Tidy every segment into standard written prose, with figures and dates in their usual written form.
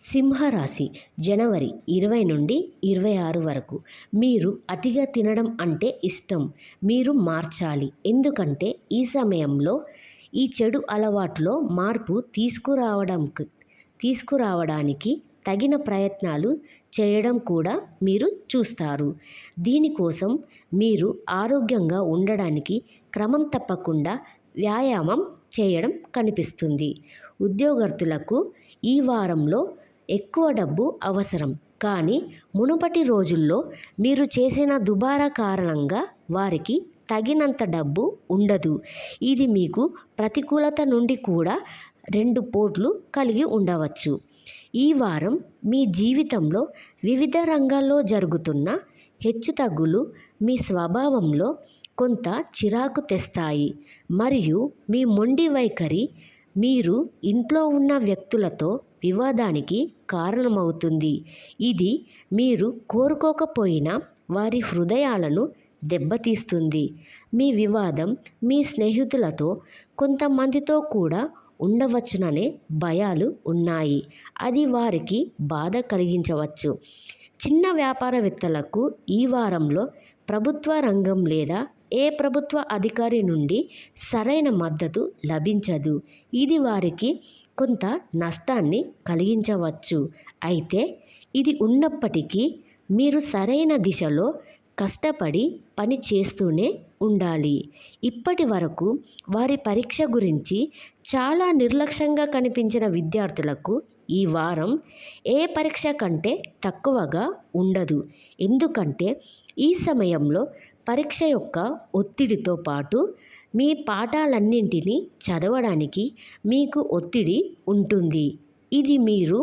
సింహరాశి జనవరి 20 నుండి 26 వరకు. మీరు అతిగా తినడం అంటే ఇష్టం. మీరు మార్చాలి. ఎందుకంటే ఈ సమయంలో ఈ చెడు అలవాటులో మార్పు తీసుకురావడానికి తగిన ప్రయత్నాలు చేయడం కూడా మీరు చూస్తారు. దీనికోసం మీరు ఆరోగ్యంగా ఉండడానికి క్రమం తప్పకుండా వ్యాయామం చేయడం కనిపిస్తుంది. ఉద్యోగస్తులకు ఈ వారంలో ఎక్కువ డబ్బు అవసరం. కానీ మునుపటి రోజుల్లో మీరు చేసిన దుబారా కారణంగా వారికి తగినంత డబ్బు ఉండదు. ఇది మీకు ప్రతికూలత నుండి కూడా 2 పోట్లు కలిగి ఉండవచ్చు. ఈ వారం మీ జీవితంలో వివిధ రంగాల్లో జరుగుతున్న హెచ్చుతగ్గులు మీ స్వభావంలో కొంత చిరాకు తెస్తాయి మరియు మీ మొండి వైఖరి మీరు ఇంట్లో ఉన్న వ్యక్తులతో వివాదానికి కారణమవుతుంది. ఇది మీరు కోరుకోకపోయినా వారి హృదయాలను దెబ్బతీస్తుంది. మీ వివాదం మీ స్నేహితులతో, కొంతమందితో కూడా ఉండవచ్చుననే భయాలు ఉన్నాయి. అది వారికి బాధ కలిగించవచ్చు. చిన్న వ్యాపారవేత్తలకు ఈ వారంలో ప్రభుత్వ రంగం లేదా ఏ ప్రభుత్వ అధికారి నుండి సరైన మద్దతు లభించదు. ఇది వారికి కొంత నష్టాన్ని కలిగించవచ్చు. అయితే ఇది ఉన్నప్పటికీ మీరు సరైన దిశలో కష్టపడి పని చేస్తూనే ఉండాలి. ఇప్పటి వరకు వారి పరీక్ష గురించి చాలా నిర్లక్ష్యంగా కనిపించిన విద్యార్థులకు ఈ వారం ఏ పరీక్ష కంటే తక్కువగా ఉండదు. ఎందుకంటే ఈ సమయంలో పరీక్ష యొక్క ఒత్తిడితో పాటు మీ పాఠాలన్నింటినీ చదవడానికి మీకు ఒత్తిడి ఉంటుంది. ఇది మీరు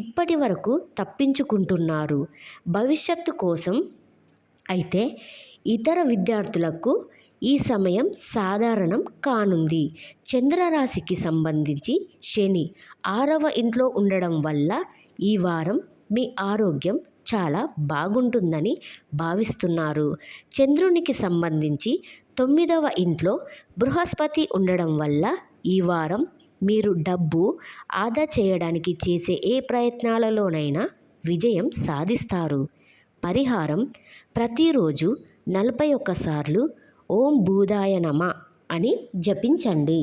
ఇప్పటి వరకు తప్పించుకుంటున్నారు. భవిష్యత్తు కోసం అయితే ఇతర విద్యార్థులకు ఈ సమయం సాధారణం కానుంది. చంద్రరాశికి సంబంధించి శని 6వ ఇంట్లో ఉండడం వల్ల ఈ వారం మీ ఆరోగ్యం చాలా బాగుంటుందని భావిస్తున్నారు. చంద్రునికి సంబంధించి 9వ ఇంట్లో బృహస్పతి ఉండడం వల్ల ఈ వారం మీరు డబ్బు ఆదా చేయడానికి చేసే ఏ ప్రయత్నాలలోనైనా విజయం సాధిస్తారు. పరిహారం: ప్రతిరోజు 41 సార్లు ఓం బుధాయ నమః అని జపించండి.